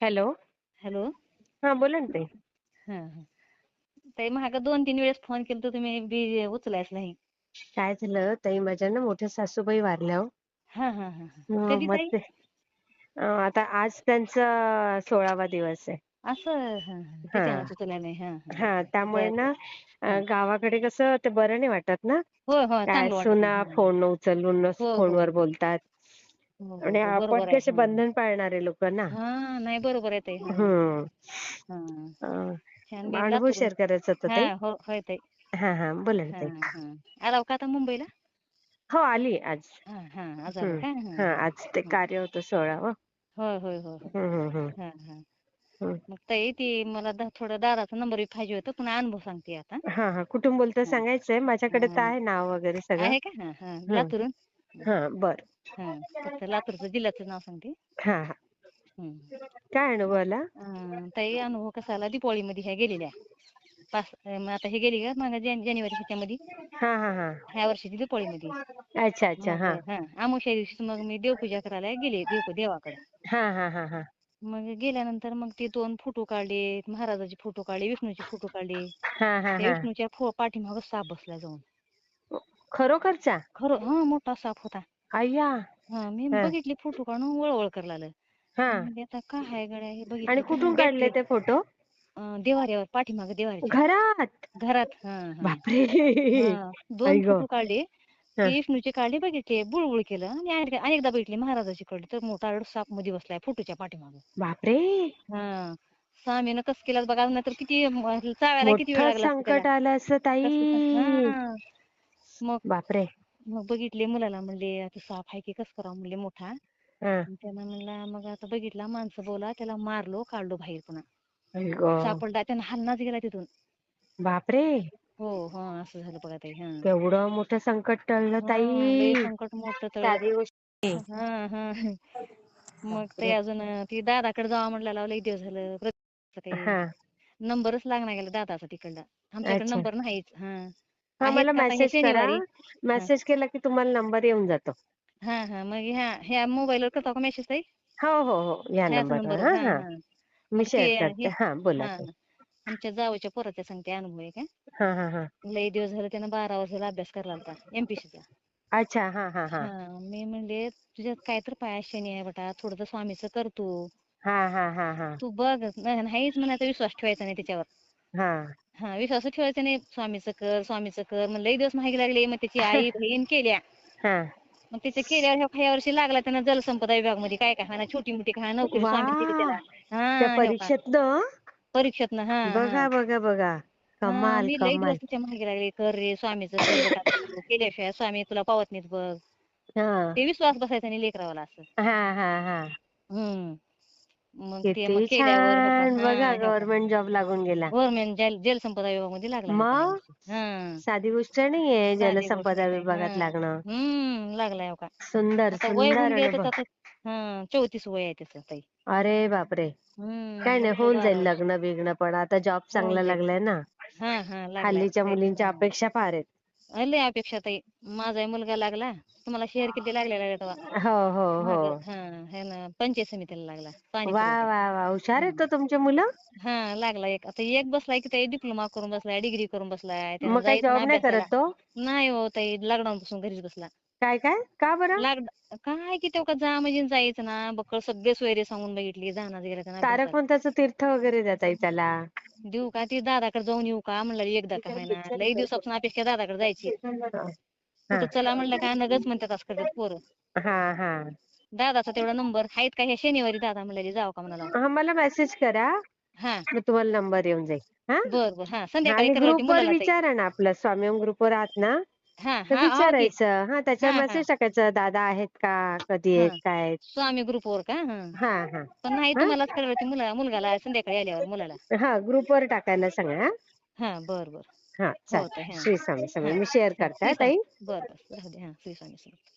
Hello. Hello. हा, बोला ना ताई. हा हा. ताई महाग 2-3 वेळेस फोन केला तर तुम्ही उचलायच नाही. काय झालं ताई, माझ्या ना मोठ्या सासूबाई वारल्या हो. हा हा हा हा. कधी मग ताई? ते आता आज त्यांचा 16वा दिवस आहे. असं हा हा. हा त्याच्यानं उचलला नाही. हा हा. हा, त्यामुळे बर बर. ना हा. गावाकडे कसं ते बरं नाही वाटत ना. होय होय, काय चांगलं वाटत नाही. सुना हा. फोन उचलूनच हो हो फोनवर हो. बोलतात. हो हो आणि हो, आपण बरोबर आहे. कसे हा बंधन पाळणारे लोक ना. हा. नाही, बरोबर आहे ताई. हा हम्म. हा. अं, छान मी अनुभव लातूरून. शेअर करायचा होता हा ताई. हो, होय ताई. हा हा, बोला ना हा ताई. हा. आलाव का आता मुंबईला? हो, आली आज. हा हा. आज आला का? हा हा, हा. आज ते कार्य होतं 16व. होय होय होय होय. हम्म. हा हा. हम्म. मग ताई ती मला थोडं दादाचा नंबर बी पाहिजे होता, पण अनुभव सांगते आता. हा हा, कुठून बोलताय हा सांगायचंय? माझ्याकडे तर हा. आहे नाव वगैरे सगळं. आहे का? हा हा. हम्म. लातूरून. हा, बर. हा. फक्त लातूरचं जिल्ह्याचं नाव सांगते. हा हा. हम्म. काय अनुभव आला? ताई अनुभव कसा आला, दीपावलीमध्ये ह्या गेलेल्या. मग आता हे गेली का मग जानेवारी ह्याच्यामध्ये. हा हा हा. ह्या वर्षीची दीपावलीमध्ये. अच्छा अच्छा. मग हा अमावस्या दिवशी मग मी देवपूजा करायला गेले देवाकडे. हा हा हा हा. मग गेल्यानंतर मग ते 2 फोटो काढले, महाराजाचे फोटो काढले, विष्णूचे फोटो काढले. हा हा त्या हा. विष्णूच्या पाठीमागं साप बसलाय जाऊन. खरोखरचा? खरं हा, मोठा साप होता. अय्या. हा, मी हा बघितली फोटो काढून वळवळ करायला लागलं. हा. मी म्हणले आता काय आहे गड्या, हे आणि बघितलं तर कुठून काढले बॅटरी ते फोटो? देवाऱ्यावर, पाठीमागे देवाऱ्याच्या घरात? घरात. हा हा. बापरे. हा, 2 आई ग. फोटो काढले. हा. ते विष्णूचे काढले, बघितले, बुळबुळ केलं आणि अनेकदा बघितले महाराजाची काढले, तर मोठा साप मध्ये बसलाय फोटोच्या पाठीमागे. बापरे. हा. स्वामीनं कसं केलं बघा, नाहीतर किती चावायला किती वेळ मोठं लागला असता त्याला. संकट आलं असं कसं ताई. हा. मग बापरे. मग बघितले, मुलाला म्हणले आता साप आहे की कसं करावं म्हणले मोठा. हा. त्यानं म्हणला मग आता बघितला माणसं बोला, त्याला मारलो, काढलो बाहेर पुन्हा. आई ग. सापडला, त्यानं हलनाच गेला तिथून. बापरे. हो हो, असं झालं बघा ताई. हा. केवढं मोठं संकट टळलं हा, लय ताई. संकट मोठं टळलं. साधी गोष्ट नाही. हा हा. मग ते बापरे. अजून ती दादाकडे जावं म्हटलं, लई दिवस झालं. काही हा. नंबरच लागणार गेला दादाचा तिकडला. आमच्याकडे अच्छा. नंबर नाहीच. हा. हा, आहेत मला का आता हे मेसेज करा. शनिवारी. हा मेसेज केला की तुम्हाला नंबर येऊन जातो. हा हा. मग ह्या मोबाईलवर करता का मेसेज ताई? हो हो हो, या ह्याच नंबरवर. नंबरवर. हा हा हा, हा. मी मग ते शेअर हे करते. हा, बोला हा, ताई. आमच्या जावच्या पोराचा सांगते अनुभव आहे का. हा हा हा. लई दिवस झालं त्यानं 12 वर्षाला अभ्यास करायला होता MPSC चा. अच्छा. हा हा हा. हा, मी म्हणले तुझ्यात काय तर पायात शनी आहे बेटा, थोडंसं स्वामीचं कर तू. हा हा हा हा. तू बघ. नाहीच म्हणायचा, विश्वास ठेवायचा नाही त्याच्यावर. हा. हा, विश्वास ठेवायचा नाही. स्वामीचं कर, स्वामीचं कर. मग लई दिवस मागे लागले. मग त्याची आई बहीण केल्या. हा. मग त्याच्या केल्यावर ह्या वर्षी लागला त्यानं जलसंपदा विभागमध्ये, काय काय म्हणा छोटी मोठी काय नोकरी वा, स्वामीने दिली त्याला. त्या हा, हो का. परीक्षेतनं. परीक्षेतनं. हा हा. बघा बघा बघा. हा, कमाल मी लई दिवस कमाल. तिच्या मागे लागले, कर रे स्वामीचं कर बेटा तू, केल्याशिवाय स्वामी तुला पावत नाहीत बघ. हा ते विश्वास बसायचा नाही लेकरावाला असं. हा हा हा. हम्म. मग ते किती मग केल्यावर हो का. छान. बघा, हा, हो का. गव्हर्नमेंट जॉब लागून गेला. गव्हर्नमेंट जलसंपदा विभागामध्ये लागला हो का ह्या मग वर्षी. हा. साधी गोष्ट नाहीये साधी गोष्ट जलसंपदा नाही ताई. विभागात हा. लागणं. लागलाय हो का. सुंदर आता वय होऊन सुंदर गेलं अनुभव. त्याचं आता. 34 वय आहे त्याचं ताई. अरे बापरे. काय नाही, बघितलं होऊन 12 जाईल वर्ष. लग्न बिग्न, पण आता जॉब होऊन चांगला जाईल. लागलाय ना. हा हा, लागलाय. हल्लीच्या मुलींच्या अपेक्षा फार आहेत. लय अपेक्षा ताई. माझा मुलगा लागला. तुम्हाला शेअर केलते लागलेला तेव्हा. हो हो हो. मागं हे ना पंचायत समितीला लागला. पाणी वा पुरवठ्यात. वा वा, हुशार आहेत हम्म. तो तुमचे मुलं. हा, लागला एक. आता एक बसलाय की ताई डिप्लोमा करून बसलाय, डिग्री करून बसलाय. त्यानं मग काही जायचं ना जॉब नाही अभ्यासाला. करत तो? नाही हो ताई, लॉकडाऊन पासून घरीच बसला. काय काय, का बरं? काय की तेवढं जा म्हणजे जायचं ना, बक्कळ सगळे सोयरे सांगून बघितली. जाणार गेला त्यानं तारक अभ्यासाला. मंत्राचं तीर्थ वगैरे द्या ताई त्याला. देऊ का ती दादाकडे जाऊन येऊ का म्हणलं, एकदा का होईना. लई दिवसापासून अपेक्षा दादाकडे जायची. हा कुठं चला म्हणलं का नगच म्हणतात असं करतात पोरं. हा हा. दादाचा तेवढा नंबर आहेत का, ह्या शनिवारी दादा म्हणले जाऊ का म्हणाला. हा, मला मेसेज करा. हा. मग तुम्हाला नंबर येऊन जाईल. हा. बर बर. हा, संध्याकाळी आणि करायला ती ग्रुपवर मुलाला ताई. विचारा ना, आपलं स्वामीम ग्रुपवर आहात ना. हा तर हा, आहो की. विचारायचं. हा, त्याच्यावर हा हा मेसेज टाकायचं, दादा आहेत का, कधी हा. आहेत, काय आहेत. स्वामी ग्रुपवर का. हा. हा हा पण नाही, हा तुम्हालाच करायला लावते, मुलगाला संध्याकाळी आल्यावर मुलाला. हा, ग्रुपवर टाकायला सांगा. हा, बर बर. हा, हो ताई. चालेल. हा श्री स्वामी हा समर्थ. मी शेअर हा, करते श्री हा स्वामी. ताई. बर बर, राहू दे. हा, श्री स्वामी समर्थ.